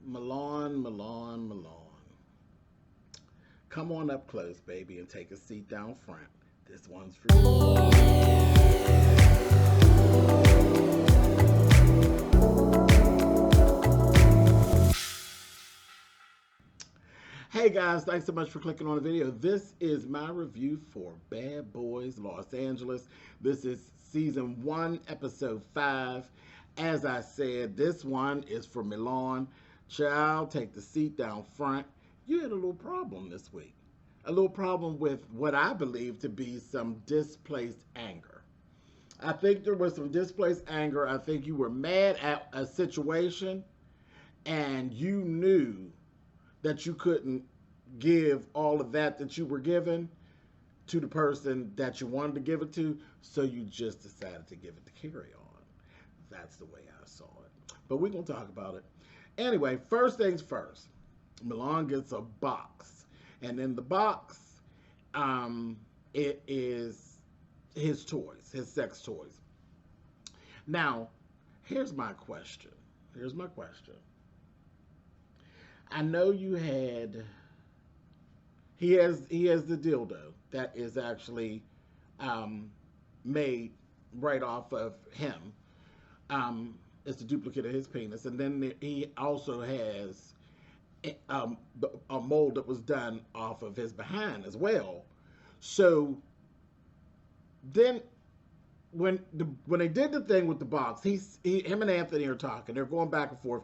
Milan, Milan, Milan. Come on up close, baby, and take a seat down front. This one's for you. Hey guys, thanks so much for clicking on the video. This is my review for Bad Boys Los Angeles. This is season 1, episode 5. As I said, this one is for Milan. Child, take the seat down front. You had a little problem this week. A little problem with what I believe to be some displaced anger. I think there was some displaced anger. I think you were mad at a situation and you knew that you couldn't give all of that you were given to the person that you wanted to give it to, so you just decided to give it to Carry On. That's the way I saw it. But we're going to talk about it. Anyway, first things first. Milan gets a box. And in the box, it is his toys, his sex toys. Now, here's my question. I know you had, he has the dildo that is actually made right off of him. It's a duplicate of his penis. And then he also has a mold that was done off of his behind as well. So then when they did the thing with the box, him and Anthony are talking. They're going back and forth.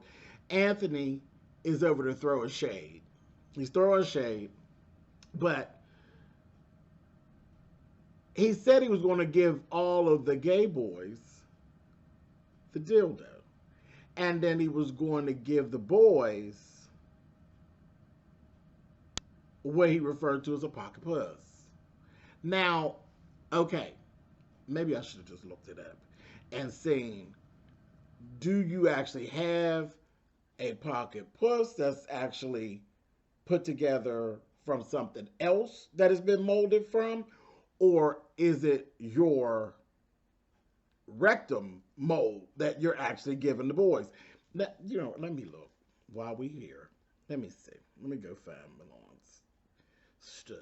Anthony is over to throw a shade. He's throwing shade, but he said he was going to give all of the gay boys the dildo, and then he was going to give the boys what he referred to as a pocket puss. Now, okay, maybe I should have just looked it up and seen, do you actually have a pocket puss that's actually put together from something else that has been molded from, or is it your rectum mold that you're actually giving the boys? Now, let me look while we here. Let me see. Let me go find Milan's stuff.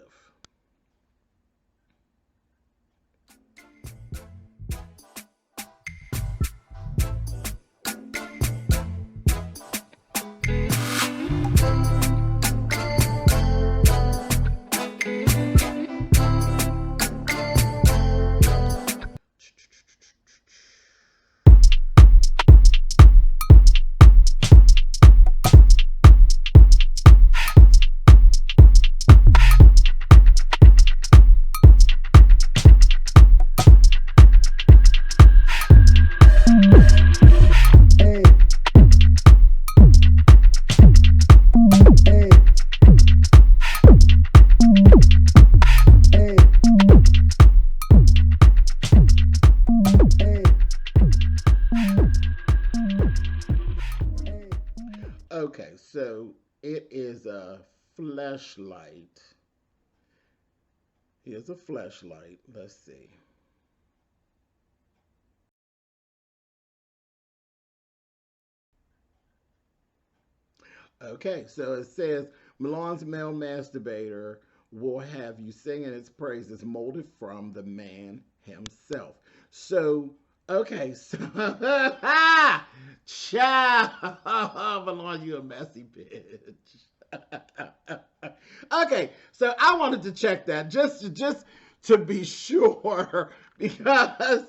Okay, so it is a fleshlight. Here's a fleshlight. Let's see. Okay, so it says Milan's male masturbator will have you singing its praises molded from the man himself. So, okay, so child, Milan, you a messy bitch. Okay, so I wanted to check that just to be sure, because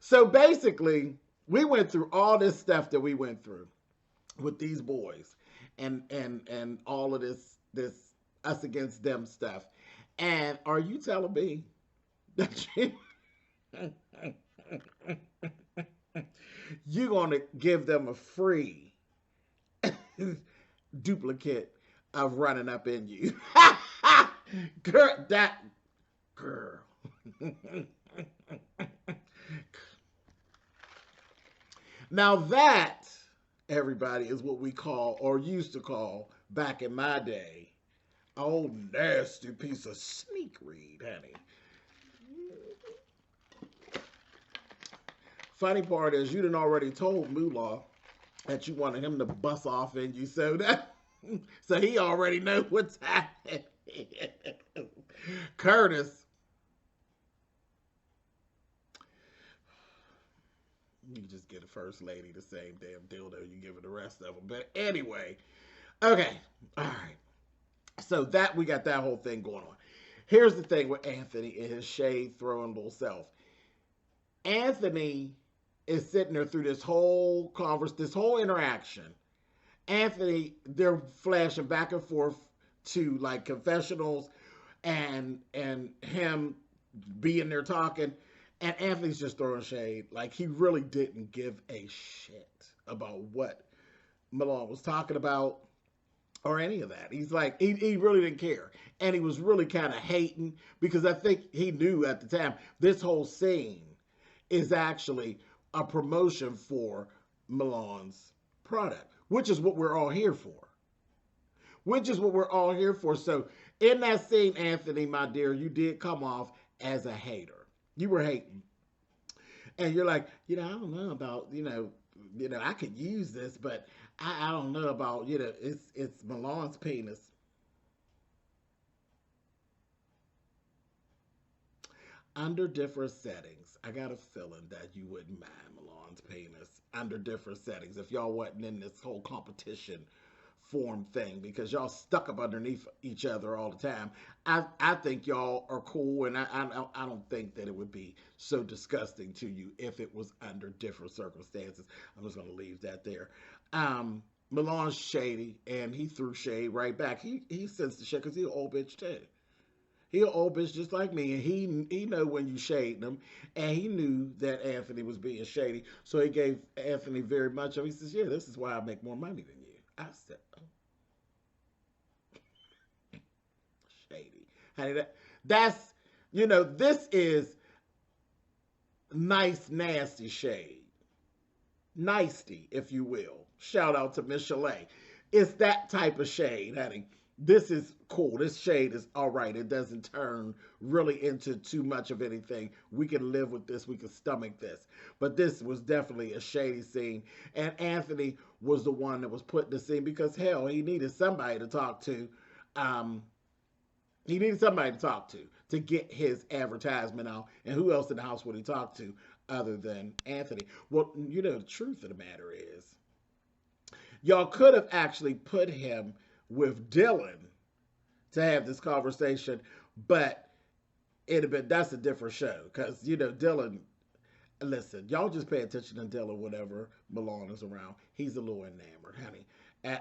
so basically we went through all this stuff that we went through with these boys and all of this us against them stuff. And are you telling me that you're going to give them a free duplicate of running up in you? Girl, that girl. Now that, everybody, is what we call, or used to call back in my day, oh, nasty piece of sneak read, honey. Funny part is you done already told Moolah that you wanted him to bust off in you, so that so he already knows what's happening. Curtis, you just get a first lady the same damn dildo you give it the rest of them. But anyway, okay, all right. So that we got that whole thing going on. Here's the thing with Anthony and his shade throwing little self. Anthony is sitting there through this whole this whole interaction. Anthony, they're flashing back and forth to like confessionals and him being there talking, and Anthony's just throwing shade. Like he really didn't give a shit about what Malone was talking about or any of that. He's like, he really didn't care. And he was really kind of hating because I think he knew at the time this whole scene is actually a promotion for Malone's product, which is what we're all here for. Which is what we're all here for. So in that scene, Anthony, my dear, you did come off as a hater. You were hating. And you're like, I don't know about, I could use this, but I don't know about, it's Malone's penis. Under different settings, I got a feeling that you wouldn't mind Malone's penis under different settings if y'all wasn't in this whole competition form thing, because y'all stuck up underneath each other all the time. I think y'all are cool, and I don't think that it would be so disgusting to you if it was under different circumstances. I'm just going to leave that there. Malone's shady, and he threw shade right back. He sensed the shit because he's an old bitch too. He an old bitch just like me, and he know when you shade him, and he knew that Anthony was being shady, so he gave Anthony very much of. He says, "Yeah, this is why I make more money than you." I said, "Oh, shady, honey." That's this is nice, nasty shade, nicety, if you will. Shout out to Miss Chalet. It's that type of shade, honey. This is cool. This shade is all right. It doesn't turn really into too much of anything. We can live with this. We can stomach this. But this was definitely a shady scene. And Anthony was the one that was put in the scene because, hell, he needed somebody to talk to. He needed somebody to get his advertisement out. And who else in the house would he talk to other than Anthony? Well, the truth of the matter is, y'all could have actually put him with Dylan to have this conversation, but that's a different show because Dylan. Listen, y'all just pay attention to Dylan whenever Malone is around. He's a little enamored, honey.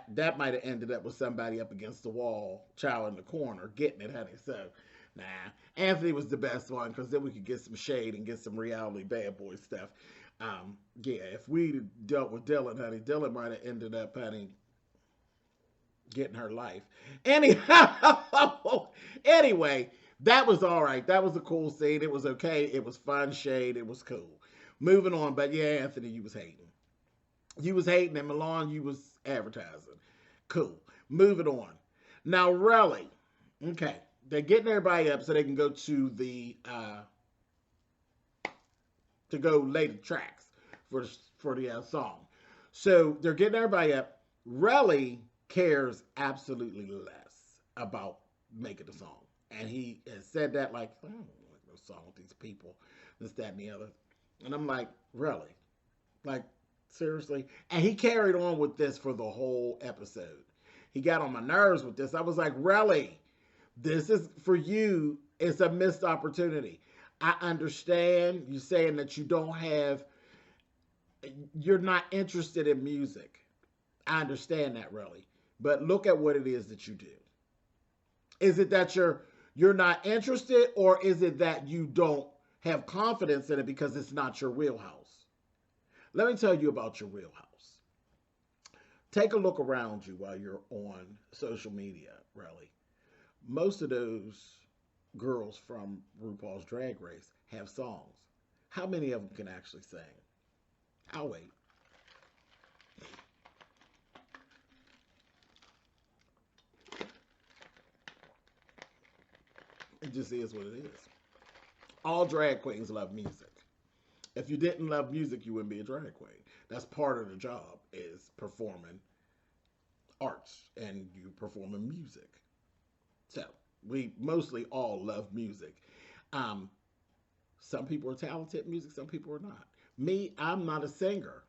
That might have ended up with somebody up against the wall, child in the corner, getting it, honey. So, nah, Anthony was the best one because then we could get some shade and get some reality bad boy stuff. Yeah, if we dealt with Dylan, honey, Dylan might have ended up, honey, getting her life. Anyhow, anyway, that was all right. That was a cool scene. It was okay. It was fun shade. It was cool. Moving on, but yeah, Anthony, you was hating. You was hating, and Malone, you was advertising. Cool. Moving on. Now, really, okay, they're getting everybody up so they can go to the lay the tracks for the song. So they're getting everybody up. Relly cares absolutely less about making the song. And he has said that like, I don't like no song with these people, this, that, and the other. And I'm like, really? Like, seriously? And he carried on with this for the whole episode. He got on my nerves with this. I was like, really? This is, for you, it's a missed opportunity. I understand you saying that you're not interested in music. I understand that, really. But look at what it is that you do. Is it that you're not interested, or is it that you don't have confidence in it because it's not your wheelhouse? Let me tell you about your wheelhouse. Take a look around you while you're on social media, really. Most of those girls from RuPaul's Drag Race have songs. How many of them can actually sing? I'll wait. It just is what it is. All drag queens love music. If you didn't love music, you wouldn't be a drag queen. That's part of the job, is performing arts and you performing music. So we mostly all love music. Um, some people are talented at music, some people are not. Me, I'm not a singer.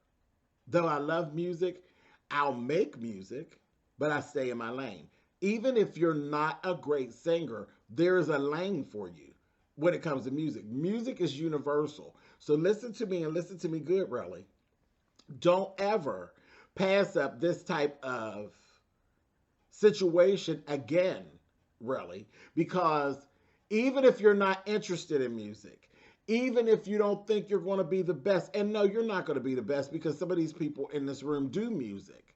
Though I love music, I'll make music, but I stay in my lane. Even if you're not a great singer, there's a lane for you when it comes to music. Music is universal. So listen to me and listen to me good, really. Don't ever pass up this type of situation again, really, because even if you're not interested in music, even if you don't think you're going to be the best, and no, you're not going to be the best because some of these people in this room do music.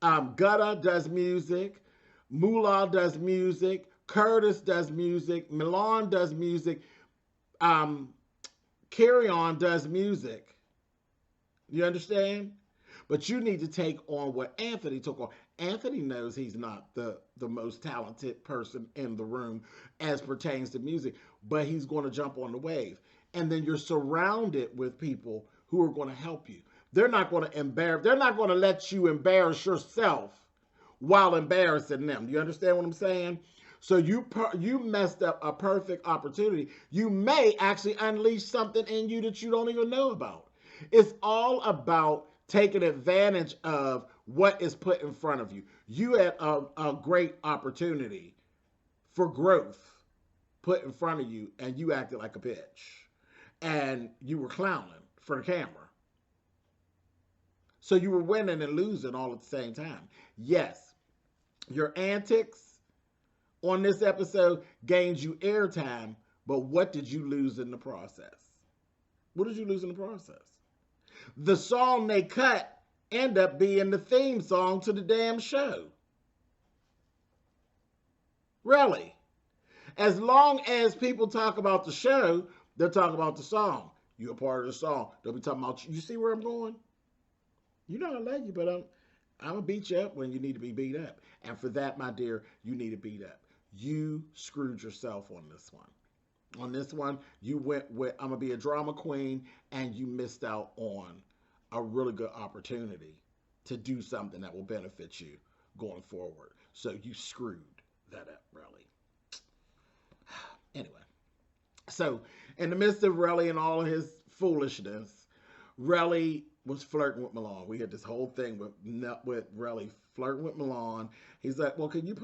Gutta does music, Moolah does music, Curtis does music, Milan does music, um, Carry On does music. You understand? But you need to take on what Anthony took on. Anthony knows he's not the most talented person in the room as pertains to music, but he's going to jump on the wave. And then you're surrounded with people who are going to help you. They're not going to let you embarrass yourself while embarrassing them. Do you understand what I'm saying? So you messed up a perfect opportunity. You may actually unleash something in you that you don't even know about. It's all about taking advantage of what is put in front of you. You had a great opportunity for growth put in front of you, and you acted like a bitch. And you were clowning for the camera. So you were winning and losing all at the same time. Yes, your antics on this episode gained you airtime, but what did you lose in the process? What did you lose in the process? The song they cut end up being the theme song to the damn show. Really. As long as people talk about the show, they'll talk about the song. You're a part of the song. They'll be talking about you. See where I'm going? You know I love you, but I'm going to beat you up when you need to be beat up. And for that, my dear, you need to beat up. You screwed yourself on this one. On this one, you went with, I'm going to be a drama queen, and you missed out on a really good opportunity to do something that will benefit you going forward. So you screwed that up, really. Anyway, so in the midst of Relly and all of his foolishness, Relly was flirting with Milan. We had this whole thing with Relly flirting with Milan. He's like, well, can you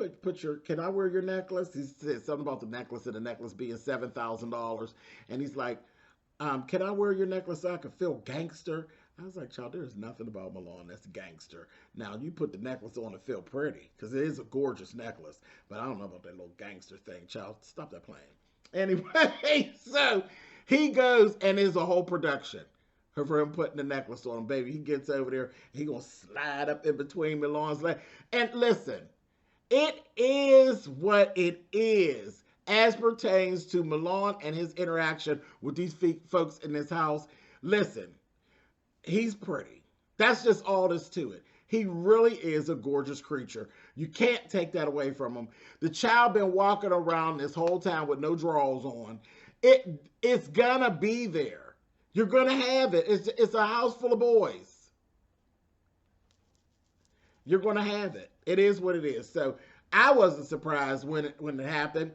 can I wear your necklace? He said something about the necklace and the necklace being $7,000. And he's like, can I wear your necklace so I can feel gangster? I was like, child, there's nothing about Milan that's gangster. Now, you put the necklace on to feel pretty, because it is a gorgeous necklace. But I don't know about that little gangster thing, child. Stop that playing. Anyway, so he goes, and there's a whole production for him putting the necklace on him, baby. He gets over there, he gonna slide up in between Milan's legs. And listen, it is what it is as pertains to Milan and his interaction with these folks in this house. Listen, he's pretty. That's just all there's to it. He really is a gorgeous creature. You can't take that away from him. The child been walking around this whole time with no drawers on. It's gonna be there. You're going to have it. It's a house full of boys. You're going to have it. It is what it is. So I wasn't surprised when it happened,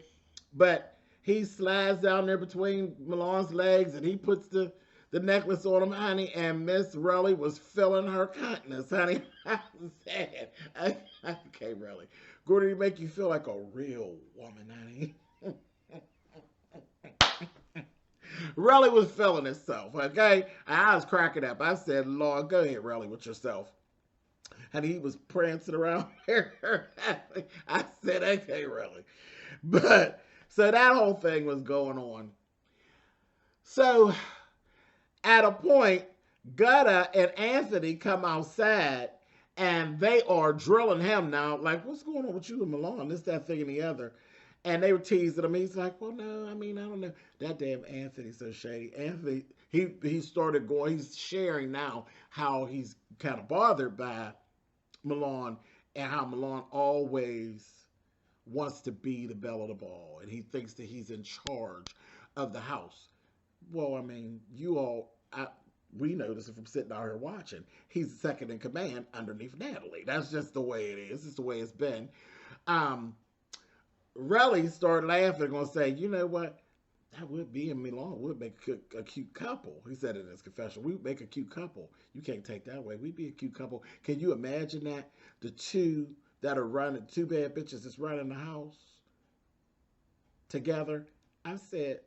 but he slides down there between Milan's legs and he puts the necklace on him, honey, and Miss Relly was feeling her continence, honey. I said, okay, Relly. Gordon, make you feel like a real woman, honey. Relly was feeling himself, okay? I was cracking up. I said, Lord, go ahead, Relly, with yourself. And he was prancing around there. I said, okay, Relly. But, so that whole thing was going on. So, at a point, Gutta and Anthony come outside, and they are drilling him now. Like, what's going on with you and Milan? This, that, thing, and the other. And they were teasing him. He's like, well, no, I mean, I don't know. That damn Anthony's so shady. Anthony, he started going, he's sharing now how he's kind of bothered by Milan and how Milan always wants to be the belle of the ball. And he thinks that he's in charge of the house. Well, I mean, you all, We noticed it from sitting out here watching. He's second in command underneath Natalie. That's just the way it is. It's the way it's been. Um, Relly started laughing and gonna say, you know what? That would be in Milan. Would make a cute couple. He said it in his confession. We would make a cute couple. You can't take that away. We'd be a cute couple. Can you imagine that? The two that are running, two bad bitches that's running the house together. I said,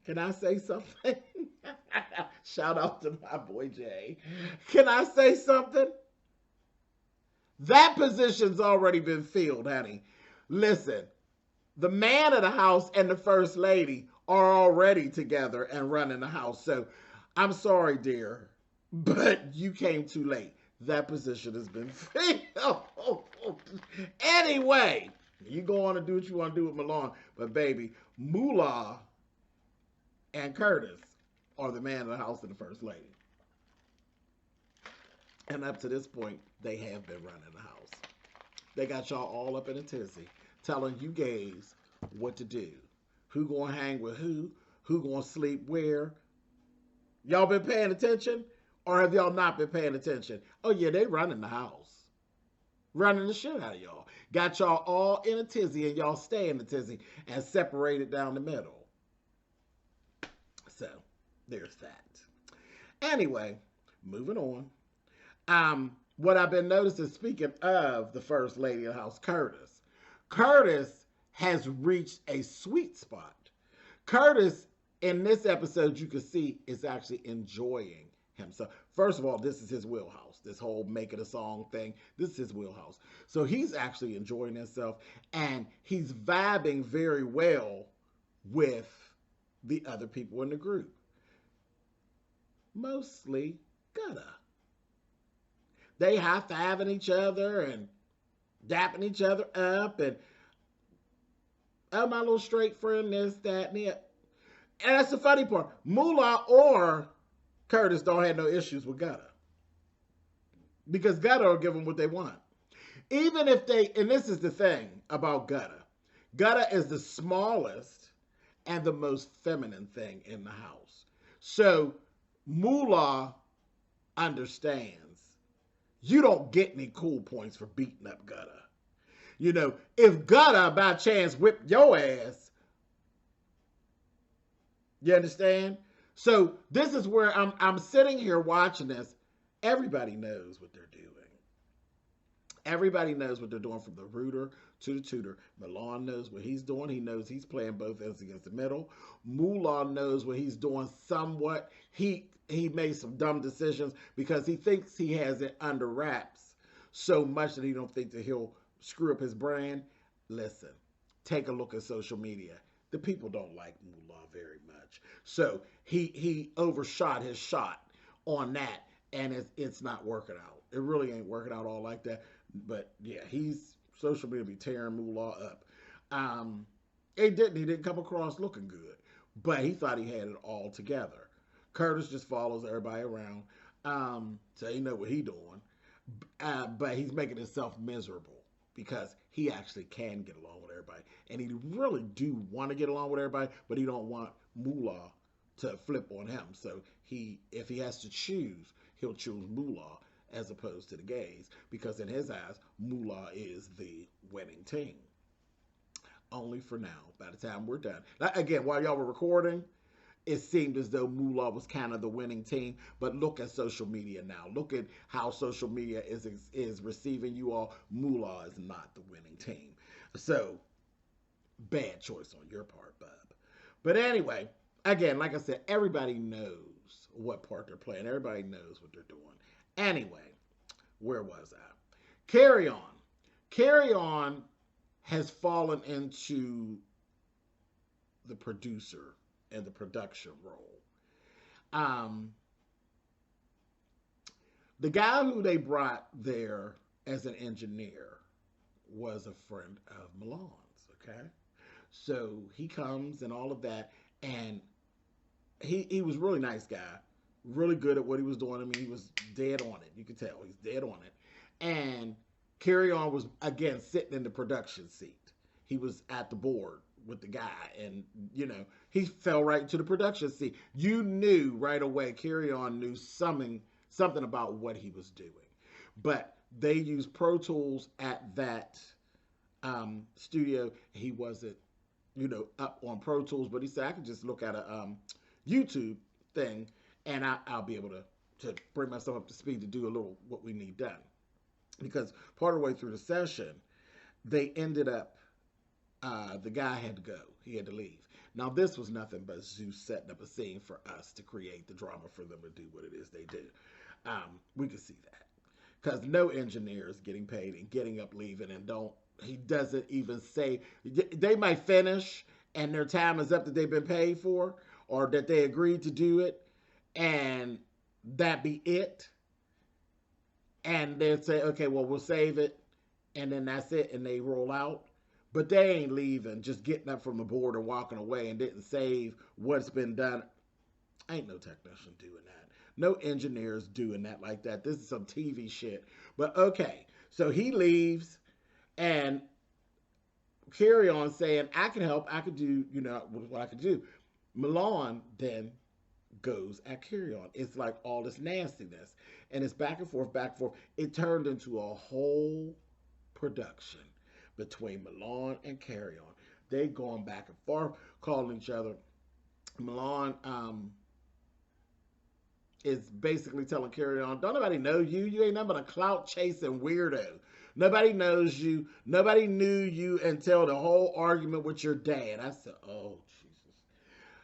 can I say something? Shout out to my boy Jay. Can I say something? That position's already been filled, honey. Listen, the man of the house and the first lady are already together and running the house. So I'm sorry, dear, but you came too late. That position has been filled. Anyway, you go on and do what you want to do with Milan. But baby, Moolah and Curtis are the man of the house and the first lady. And up to this point, they have been running the house. They got y'all all up in a tizzy, telling you gays what to do. Who gonna hang with who gonna sleep where. Y'all been paying attention? Or have y'all not been paying attention? Oh yeah, they running the house. Running the shit out of y'all. Got y'all all in a tizzy and y'all stay in the tizzy and separated down the middle. So, there's that. Anyway, moving on. What I've been noticing, speaking of the first lady of the house, Curtis has reached a sweet spot. Curtis, in this episode, you can see, is actually enjoying himself. First of all, this is his wheelhouse. This whole making a song thing, this is his wheelhouse. So he's actually enjoying himself, and he's vibing very well with the other people in the group. Mostly Gutta. They high-fiving each other and dapping each other up and, oh, my little straight friend, this, that, and the other. And that's the funny part. Moolah or Curtis don't have no issues with Gutta. Because Gutta will give them what they want. Even if they, and this is the thing about Gutta. Gutta is the smallest and the most feminine thing in the house. So Moolah understands. You don't get any cool points for beating up Gutta. You know, if Gutta by chance whipped your ass, you understand? So this is where I'm sitting here watching this. Everybody knows what they're doing. Everybody knows what they're doing from the rooter to the tutor. Milan knows what he's doing. He knows he's playing both ends against the middle. Moolah knows what he's doing somewhat. He made some dumb decisions because he thinks he has it under wraps so much that he don't think that he'll screw up his brand. Listen, take a look at social media. The people don't like Moolah very much. So he overshot his shot on that, and it's not working out. It really ain't working out all like that. But yeah, social media be tearing Moolah up. He didn't come across looking good, but he thought he had it all together. Curtis just follows everybody around, so he know what he doing. But he's making himself miserable because he actually can get along with everybody. And he really do want to get along with everybody, but he don't want Moolah to flip on him. So if he has to choose, he'll choose Moolah as opposed to the gays, because in his eyes, Moolah is the winning team. Only for now. By the time we're done. Again, while y'all were recording, it seemed as though Moolah was kind of the winning team, but look at social media now. Look at how social media is receiving you all. Moolah is not the winning team. So, bad choice on your part, bub. But anyway, again, like I said, everybody knows what part they're playing. Everybody knows what they're doing. Anyway, where was I? Carry On. Carry On has fallen into the producer and the production role. The guy who they brought there as an engineer was a friend of Milan's, okay? So he comes and all of that, and he was a really nice guy, really good at what he was doing. I mean, he was dead on it. You could tell he's dead on it. And Carry On was, again, sitting in the production seat. He was at the board with the guy, and he fell right into the production scene. You knew right away. Carry On knew something about what he was doing, but they used Pro Tools at that studio. He wasn't up on Pro Tools, but he said I could just look at a YouTube thing, and I'll be able to bring myself up to speed to do a little what we need done. Because part of the way through the session, they ended up, the guy had to go. He had to leave. Now, this was nothing but Zeus setting up a scene for us to create the drama for them to do what it is they do. We could see that. Because no engineer is getting paid and getting up, leaving, and he doesn't even say, they might finish and their time is up that they've been paid for, or that they agreed to do it, and that be it. And they'll say, okay, well, we'll save it, and then that's it, and they roll out. But they ain't leaving, just getting up from the board and walking away and didn't save what's been done. Ain't no technician doing that. No engineers doing that like that. This is some TV shit. But okay, so he leaves, and Carry On saying, I can help, I could do, what I could do. Milan then goes at Carry On. It's like all this nastiness. And it's back and forth, back and forth. It turned into a whole production between Milan and Carry On. They going back and forth, calling each other. Milan is basically telling Carry On, don't nobody know you. You ain't nothing but a clout chasing weirdo. Nobody knows you. Nobody knew you until the whole argument with your dad. I said, oh, Jesus.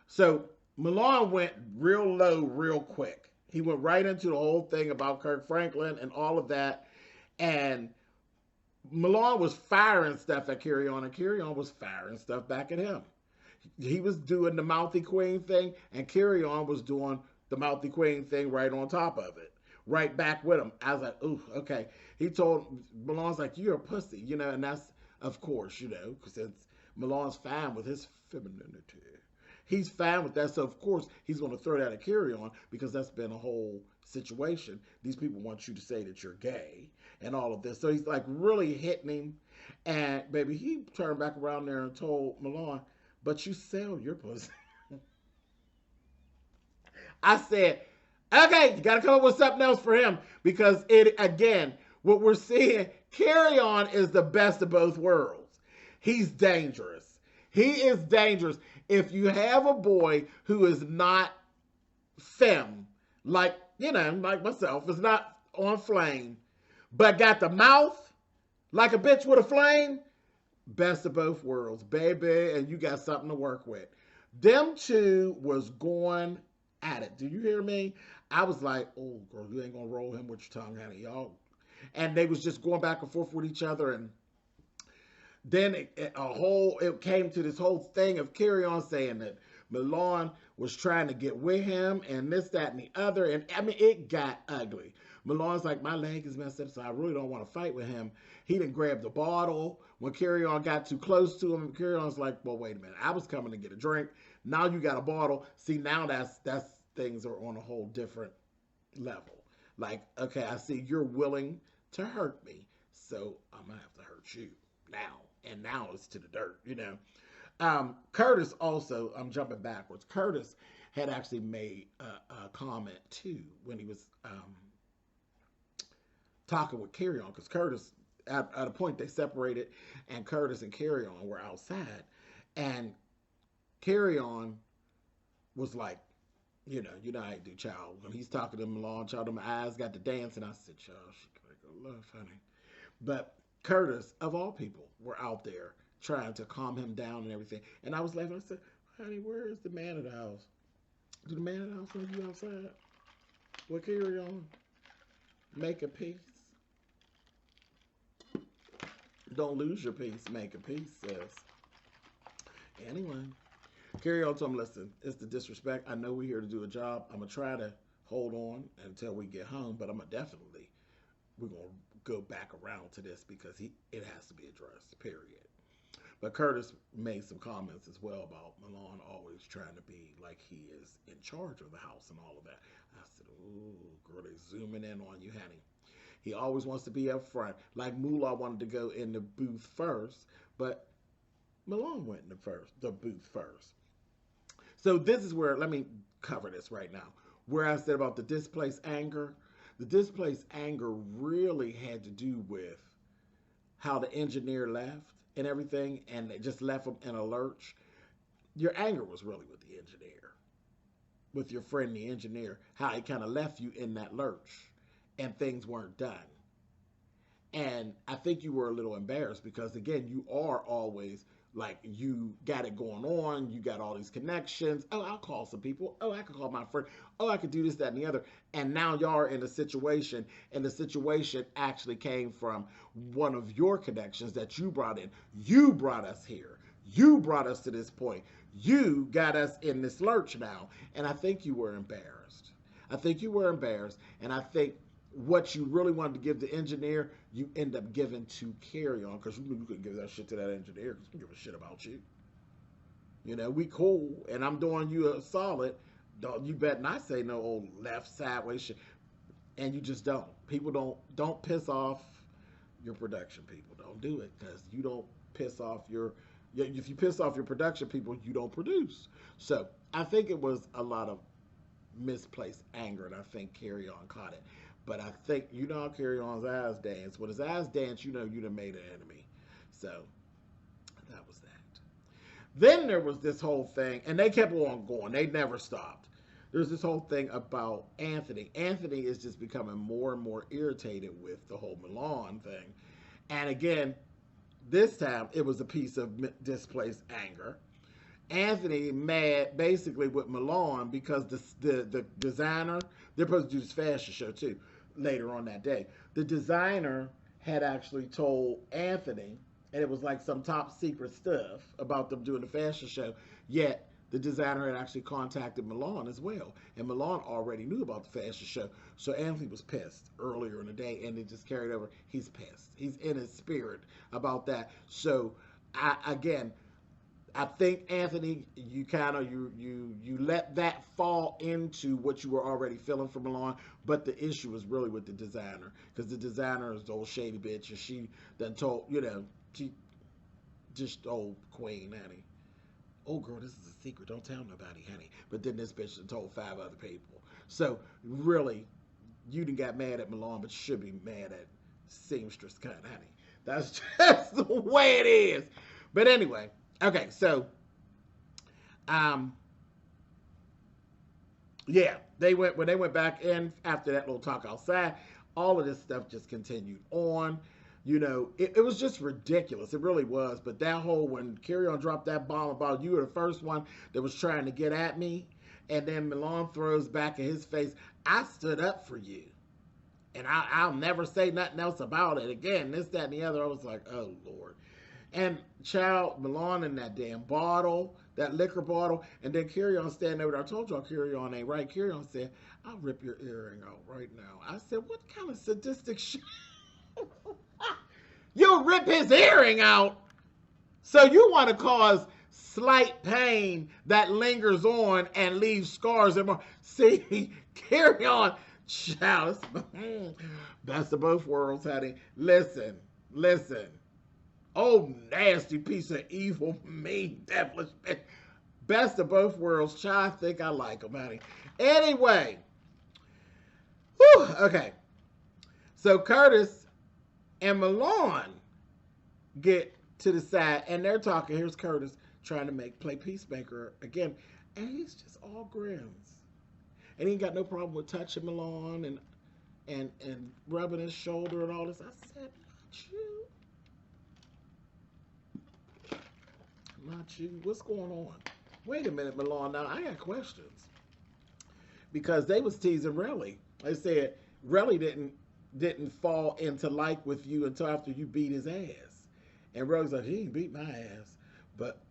So Milan went real low real quick. He went right into the whole thing about Kirk Franklin and all of that. And Milan was firing stuff at Carry On, and Carry On was firing stuff back at him. He was doing the Mouthy Queen thing, and Carry On was doing the Mouthy Queen thing right on top of it. Right back with him. I was like, ooh, okay. He told Milan's like, you're a pussy, and that's, of course, because Milan's fine with his femininity. He's fine with that, so of course he's going to throw that at Carry On, because that's been a whole situation. These people want you to say that you're gay and all of this. So he's like really hitting him, and baby, he turned back around there and told Milan, but you sell your pussy. I said, okay, you got to come up with something else for him, because again, what we're seeing, Carry On is the best of both worlds. He's dangerous. He is dangerous. If you have a boy who is not femme, like myself, is not on flame, but got the mouth like a bitch with a flame, best of both worlds, baby, and you got something to work with. Them two was going at it. Do you hear me? I was like, oh, girl, you ain't gonna roll him with your tongue, honey, y'all. And they was just going back and forth with each other, and then it came to this whole thing of Carry On saying that Milan was trying to get with him, and this, that, and the other, and I mean, it got ugly. Milan's like, my leg is messed up, so I really don't want to fight with him. He didn't grab the bottle. When Carry On got too close to him, Carry On's like, well, wait a minute. I was coming to get a drink. Now you got a bottle. See, now that's things are on a whole different level. Like, okay, I see you're willing to hurt me, so I'm going to have to hurt you now. And now it's to the dirt, Curtis also, I'm jumping backwards. Curtis had actually made a comment too when he was talking with Carry On, because Curtis, at a point they separated, and Curtis and Carry On were outside, and Carry On was like, you know how you do, child. When he's talking to Milan, child, my eyes got to dance, and I said, child, she gotta go love, honey. But Curtis, of all people, were out there trying to calm him down and everything. And I was laughing. I said, honey, where is the man of the house? Do the man of the house want you outside? Well, Carry On. Make a peace. Don't lose your peace. Make a peace, sis. Anyway, Carry On told him, listen, it's the disrespect. I know we're here to do a job. I'm going to try to hold on until we get home, but we're going to go back around to this, because it has to be addressed, period. But Curtis made some comments as well about Milan always trying to be like he is in charge of the house and all of that. I said, ooh, girl, they zooming in on you, honey. He always wants to be up front. Like Moolah wanted to go in the booth first, but Malone went in the booth first. So this is where, let me cover this right now. Where I said about the displaced anger, the displaced anger really had to do with how the engineer left and everything, and they just left him in a lurch. Your anger was really with the engineer, with your friend, the engineer, how he kind of left you in that lurch and things weren't done. And I think you were a little embarrassed because, again, you are always like, you got it going on. You got all these connections. Oh, I'll call some people. Oh, I could call my friend. Oh, I could do this, that, and the other. And now y'all are in a situation, and the situation actually came from one of your connections that you brought in. You brought us here. You brought us to this point. You got us in this lurch now. And I think you were embarrassed. I think you were embarrassed. And I think what you really wanted to give the engineer, you end up giving to Carry On, because you knew you couldn't give that shit to that engineer because he don't give a shit about you. You know, we cool, and I'm doing you a solid. You better not say no old left sideways shit. And you just don't. People don't piss off your production people. Don't do it, because you don't piss off your, if you piss off your production people, you don't produce. So I think it was a lot of misplaced anger, and I think Carry On caught it. But I think, you know how Carry On's eyes dance. When his eyes dance, you know you done made an enemy. So that was that. Then there was this whole thing, and they kept on going. They never stopped. There's this whole thing about Anthony. Anthony is just becoming more and more irritated with the whole Milan thing. And again, this time it was a piece of displaced anger. Anthony mad basically with Milan because the designer, they're supposed to do this fashion show too later on that day. The designer had actually told Anthony, and it was like some top secret stuff about them doing the fashion show, yet the designer had actually contacted Milan as well. And Milan already knew about the fashion show. So Anthony was pissed earlier in the day, and it just carried over. He's pissed. He's in his spirit about that. So I think, Anthony, you kind of you let that fall into what you were already feeling from Milan, but the issue was really with the designer, because the designer is the old shady bitch, and she done told, she just old queen, honey. Oh, girl, this is a secret. Don't tell nobody, honey. But then this bitch done told 5 other people. So really, you done got mad at Milan, but you should be mad at seamstress cut, honey. That's just the way it is. But anyway. Okay, so, yeah, when they went back in after that little talk outside, all of this stuff just continued on. It was just ridiculous. It really was. But that whole, when Carry On dropped that bomb about, you were the first one that was trying to get at me, and then Milan throws back in his face, I stood up for you. And I'll never say nothing else about it again. This, that, and the other. I was like, oh, Lord. And child, Milan in that damn bottle, that liquor bottle, and then Carry On standing over there. I told y'all Carry On ain't right. Carry On said, I'll rip your earring out right now. I said, what kind of sadistic shit? You'll rip his earring out? So you want to cause slight pain that lingers on and leaves scars and more. See, Carry On, child, best of both worlds, honey. Listen. Oh, nasty piece of evil, mean, devilish bitch. Best of both worlds. I think I like him, honey. Anyway. Whew, okay. So Curtis and Milan get to the side, and they're talking. Here's Curtis trying to play peacemaker again. And he's just all grins. And he ain't got no problem with touching Milan and rubbing his shoulder and all this. I said, not you. Not you. What's going on? Wait a minute, Milan. Now, I got questions. Because they was teasing Relly. They said Relly didn't fall into like with you until after you beat his ass. And Relly's like, he didn't beat my ass. But,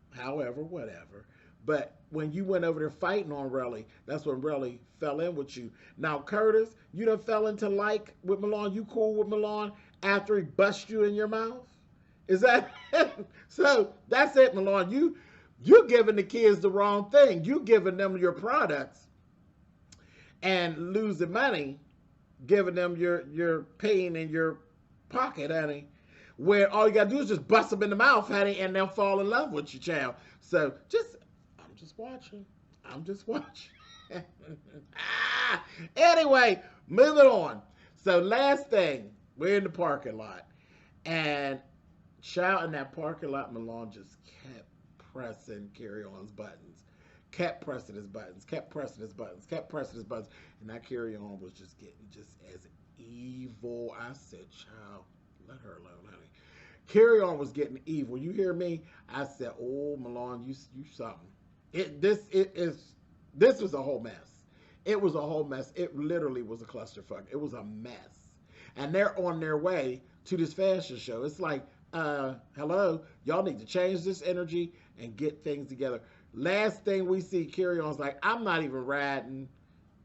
however, whatever. But when you went over there fighting on Relly, that's when Relly fell in with you. Now, Curtis, you done fell into like with Milan. You cool with Milan after he bust you in your mouth? Is that so? That's it, Milan. You giving the kids the wrong thing. You giving them your products and losing money, giving them your pain in your pocket, honey. where all you gotta do is just bust them in the mouth, honey, and they'll fall in love with you, child. So I'm just watching. I'm just watching. Anyway, moving on. So last thing, we're in the parking lot, and child in that parking lot, Milan just kept pressing Carry On's buttons. Kept pressing his buttons, kept pressing his buttons, kept pressing his buttons. And that Carry On was just getting just as evil. I said, child, let her alone, honey. Carry On was getting evil. You hear me? I said, oh, Milan, you something. This was a whole mess. It was a whole mess. It literally was a clusterfuck. It was a mess. And they're on their way to this fashion show. It's like, hello, y'all need to change this energy and get things together. Last thing we see, Carry On's like, I'm not even riding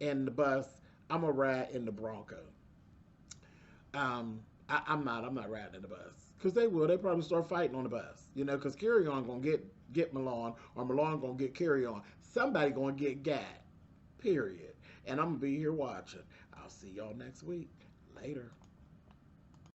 in the bus. I'm gonna ride in the Bronco. I'm not riding in the bus. Because they probably start fighting on the bus. You know, because Carry On gonna get Milan, or Milan gonna get Carry On. Somebody gonna get gat. Period. And I'm gonna be here watching. I'll see y'all next week. Later.